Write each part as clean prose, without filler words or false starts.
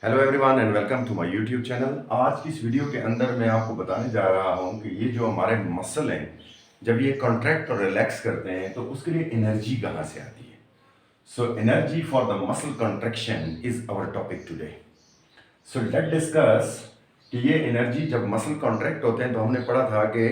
Hello everyone and welcome to my YouTube channel. आज की इस वीडियो के अंदर मैं आपको बताने जा रहा हूं कि ये जो हमारे मसल हैं, जब ये कॉन्ट्रैक्ट और रिलैक्स करते हैं तो उसके लिए एनर्जी कहाँ से आती है। So energy for the muscle contraction is our topic today. So let discuss कि ये एनर्जी जब मसल कॉन्ट्रैक्ट होते हैं तो हमने पढ़ा था कि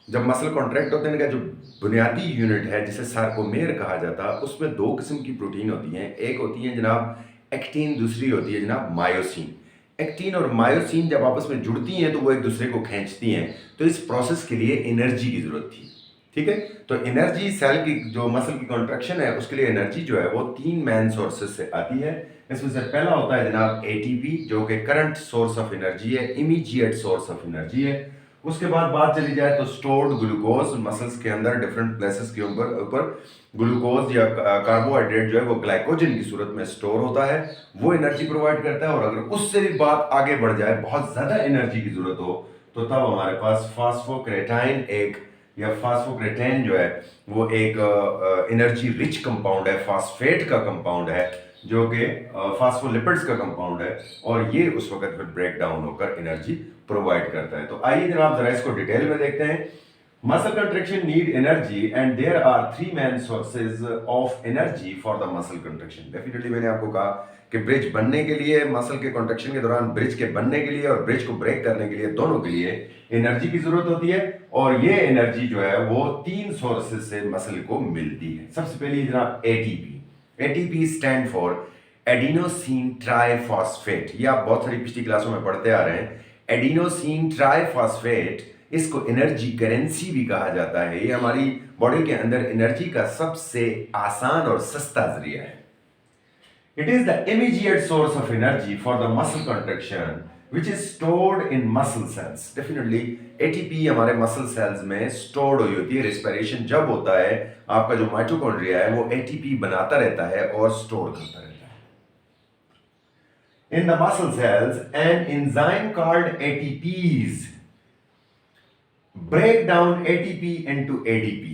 जब मसल कॉन्ट्रैक्ट होते हैं इनका जो बुनियादी यूनिट है जिसे सार्कोमेर कहा जाता है, उसमें दो किस्म की प्रोटीन होती हैं। एक होती है जनाब एक्टिन, दूसरी होती है जनाब मायोसिन। एक्टिन और मायोसिन जब आपस में जुड़ती हैं तो वो एक दूसरे को खींचती हैं, तो इस प्रोसेस के लिए एनर्जी की जरूरत थी। ठीक है, तो एनर्जी सेल की जो मसल की कॉन्ट्रैक्शन है उसके लिए एनर्जी जो है वो तीन मेन सोर्सेज से आती है। इसमें से पहला होता है जनाब एटीपी, जो कि करंट सोर्स ऑफ एनर्जी है, इमीडिएट सोर्स ऑफ एनर्जी है। उसके बाद बात चली जाए तो स्टोर्ड ग्लूकोज, मसल्स के अंदर डिफरेंट प्लेसेस के ऊपर ग्लूकोज या कार्बोहाइड्रेट जो है वो ग्लाइकोजन की सूरत में स्टोर होता है, वो एनर्जी प्रोवाइड करता है। और अगर उससे भी बात आगे बढ़ जाए, बहुत ज्यादा एनर्जी की जरूरत हो, तो तब हमारे पास फास्फोक्रेटाइन एक या फास्फोक्रेटेन जो है वो एक एनर्जी रिच कंपाउंड है, फास्फेट का कंपाउंड है, जो कि फास्फोलिपिड्स का कंपाउंड है, और ये उस वक्त फिर ब्रेक डाउन होकर एनर्जी प्रोवाइड करता है। तो आइए जनाब जरा इसको डिटेल में देखते हैं। Muscle contraction need energy and there are three main sources of energy for the muscle contraction. Definitely मैंने आपको कहा कि ब्रिज बनने के लिए, मसल के कंट्रैक्शन के दौरान ब्रिज के बनने के लिए और ब्रिज को ब्रेक करने के लिए, दोनों के लिए एनर्जी की जरूरत होती है। और ये एनर्जी जो है वो तीन सोर्सेज से मसल को मिलती है। सबसे पहले जनाब ATP. ATP stand for adenosine triphosphate. ये आप बहुत सारी पिछली क्लासों में पढ़ते आ रहे हैं। एडिनोसिन ट्राइफॉस्फेट, इसको एनर्जी करेंसी भी कहा जाता है। ये हमारी बॉडी के अंदर एनर्जी का सबसे आसान और सस्ता जरिया है। It is the immediate source of energy for the muscle contraction which is stored in muscle cells. Definitely ATP हमारे मसल सेल्स में स्टोर्ड हुई होती है। रेस्पिरेशन जब होता है, आपका जो माइटोकॉन्ड्रिया है वो ATP बनाता रहता है और स्टोर करता रहता है। In the muscle cells, an enzyme called ATPs break down ATP into ADP.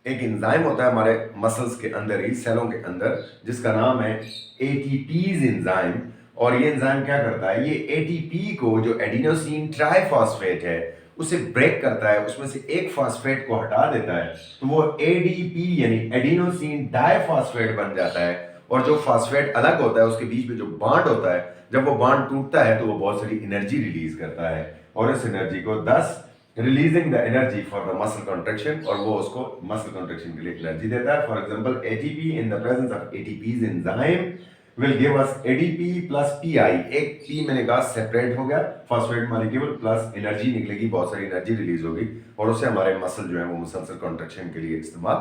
एक एंजाइम होता है हमारे मसल्स के अंदर ही, सेलों के अंदर, जिसका नाम है ATPs एंजाइम। और ये एंजाइम क्या करता है, ये एटीपी को, जो एडिनोसिन ट्राइफॉस्फेट है, उसे ब्रेक करता है, उसमें से एक फास्फेट को हटा देता है, तो वो एडीपी यानी एडिनोसिन डाइफॉस्फेट बन जाता है। और जो फास्फेट अलग होता है उसके बीच में जो बांड होता है, जब वो बांड टूटता है तो वो बहुत सारी एनर्जी रिलीज करता है, और इस एनर्जी को दस releasing the energy for the muscle contraction, और वो उसको मसल कॉन्ट्रैक्शन के लिए एनर्जी देता है। For example ATP in the presence of ATPs enzyme will give us ADP plus PI। एक P मैंने कहा सेपरेट हो गया, फॉस्फेट मॉलिक्यूल, प्लस एनर्जी निकलेगी, बहुत सारी एनर्जी रिलीज होगी, और उसे हमारे मसल जो है वो मसल कॉन्ट्रैक्शन के लिए इस्तेमाल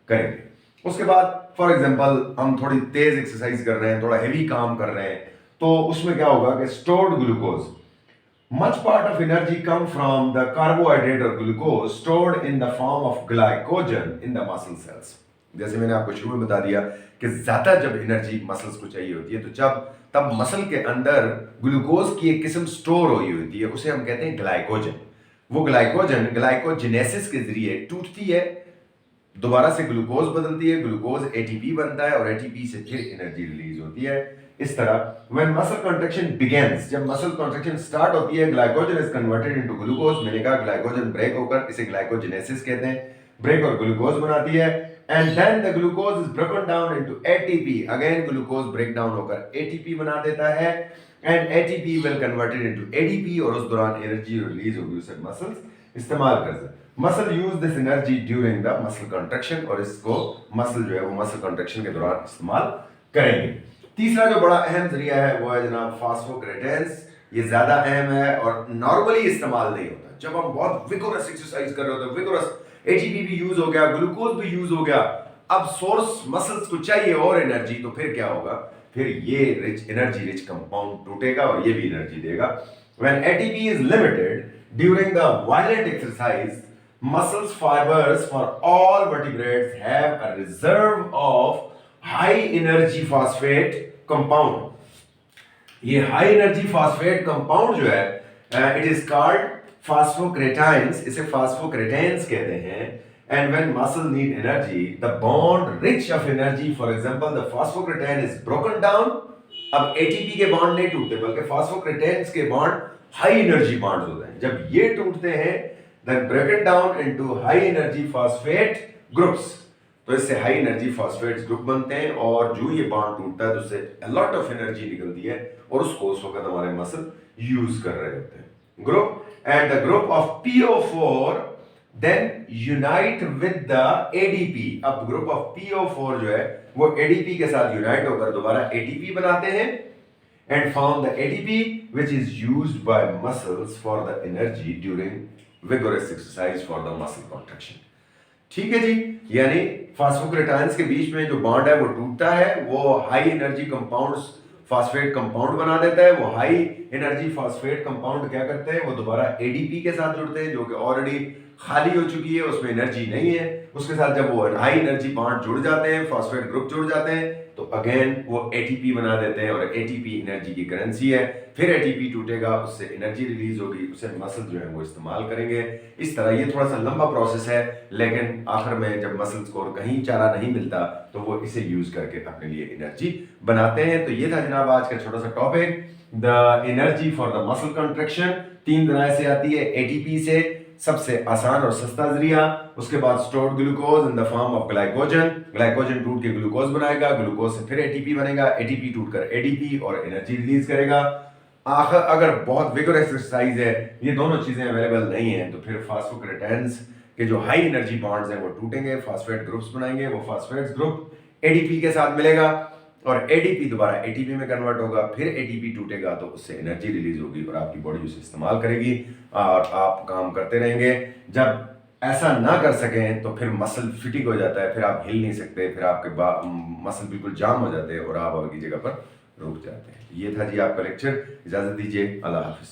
करेंगे। उसके बाद फॉर एग्जांपल हम थोड़ी तेज एक्सरसाइज कर रहे हैं, थोड़ा हेवी काम कर रहे हैं, तो उसमें क्या होगा कि stored glucose, much part of energy come from the carbohydrate or glucose stored in the form of glycogen in the muscle cells। जैसे मैंने आपको शुरू में बता दिया कि ज्यादा जब एनर्जी मसल्स को चाहिए होती है, तो तब मसल के अंदर ग्लूकोज की एक किस्म स्टोर हुई होती है, उसे हम कहते हैं ग्लाइकोजन। वो ग्लाइकोजन ग्लाइकोजेनेसिस के जरिए टूटती है, दोबारा से ग्लूकोज बदलती है, ग्लूकोज एटीपी बनता है, और एटीपी से फिर एनर्जी रिलीज होती है। इस तरह व्हेन मसल कंट्रैक्शन बिगिंस, जब मसल कंट्रैक्शन स्टार्ट होती है, glycogen is converted into glucose. मैंने कहा ग्लाइकोजन ब्रेक होकर, इसे ग्लाइकोजेनेसिस कहते हैं, ब्रेक और ग्लूकोज बनाती है। And then the glucose is broken down into ATP. Again glucose break down होकर एटीपी बना देता है, and ATP will converted into ADP, और उस दौरान एनर्जी रिलीज होगी, उसे मसल्स इस्तेमाल कर सकते। Muscle use this energy during the muscle contraction, और इसको मसल जो है वो मसल कंट्रैक्शन के दौरान इस्तेमाल करेंगे। तीसरा जो बड़ा अहम जरिया है वो है जनाब फास्फोक्रेटेंस। ये ज्यादा अहम है और नॉर्मली इस्तेमाल नहीं होता। जब हम बहुत विगोरस एक्सरसाइज कर रहे होते हैं, विगोरस, एटीपी भी यूज हो गया, ग्लूकोज भी यूज हो गया, अब सोर्स मसल्स को चाहिए और एनर्जी, तो फिर क्या होगा, फिर ये एनर्जी रिच कंपाउंड टूटेगा और ये भी एनर्जी देगा। When ATP is limited during the violent exercise, muscles fibers for all vertebrates have a reserve of high energy phosphate compound। ये high energy phosphate compound जो है, it is called phosphocreatines, इसे phosphocreatines कहते हैं। and when muscle need energy, the bond rich of energy, for example the phosphocreatine is broken down अब ATP के bond नहीं टूटते बल्कि फॉस्फोक्रेटेन्स के बॉन्ड हाई एनर्जी बॉन्ड्स होते हैं। जब ये टूटते हैं then broken down into high energy phosphate groups, तो इससे हाई एनर्जी फॉस्फेट्स ग्रुप बनते हैं और जो ये बॉन्ड टूटता है तो उससे अ लॉट ऑफ एनर्जी निकलती है और उसको उस वक्त हमारे मसल यूज कर रहे होते हैं। Group and the group of PO4 then unite with the ADP। अब ग्रुप ऑफ PO4 जो है वो ADP के साथ यूनाइट होकर दोबारा ATP बनाते हैं and found the ATP which is used by muscles for the energy during vigorous exercise for the muscle contraction। ठीक है जी, यानी फॉस्फोक्रेटाइंस के बीच में जो बॉन्ड है वो टूटता है, वो high energy compounds phosphate compound बना देता है। वो हाई एनर्जी फॉस्फेट कंपाउंड क्या करते हैं, वो दोबारा एडीपी के साथ जुड़ते हैं जो कि ऑलरेडी खाली हो चुकी है, उसमें एनर्जी नहीं है। उसके साथ जब वो हाई एनर्जी बॉन्ड जुड़ जाते हैं, फॉस्फेट ग्रुप जुड़ जाते हैं, तो अगेन वो एटीपी बना देते हैं और एटीपी एनर्जी की करेंसी है। फिर एटीपी टूटेगा, उससे एनर्जी रिलीज होगी, उसे मसल जो है वो इस्तेमाल करेंगे। इस तरह ये थोड़ा सा लंबा प्रोसेस है, लेकिन आखिर में जब मसल्स को और कहीं चारा नहीं मिलता तो वो इसे यूज करके अपने लिए एनर्जी बनाते हैं। तो ये था जनाब आज का छोटा सा topic, the energy for the muscle contraction. 3 तरह से आती है, एटीपी से सबसे आसान और सस्ता जरिया, उसके बाद stored glucose in the form of glycogen, glycogen टूट के ग्लूकोज बनाएगा, ग्लूकोज से फिर एटीपी बनेगा, एटीपी टूट कर एडीपी और एनर्जी रिलीज करेगा। आखिर अगर बहुत विगोरस एक्सरसाइज है, ये दोनों चीजें अवेलेबल नहीं है, तो फिर फॉस्फोक्रेटेन्स के जो हाई एनर्जी बॉन्ड्स हैं वो टूटेंगे, फॉस्फेट ग्रुप्स बनाएंगे, वो फॉस्फेट ग्रुप एडीपी के साथ मिलेगा और एडीपी दोबारा एटीपी में कन्वर्ट होगा, फिर एटीपी टूटेगा तो उससे एनर्जी रिलीज होगी और आपकी बॉडी उसे इस्तेमाल करेगी और आप काम करते रहेंगे। जब ऐसा ना कर सकें तो फिर मसल फिटिंग हो जाता है, फिर आप हिल नहीं सकते, फिर आपके मसल बिल्कुल जाम हो जाते हैं और आप आगे की जगह पर रुक जाते हैं। ये था जी आपका लेक्चर, इजाजत दीजिए, अल्लाह हाफिज।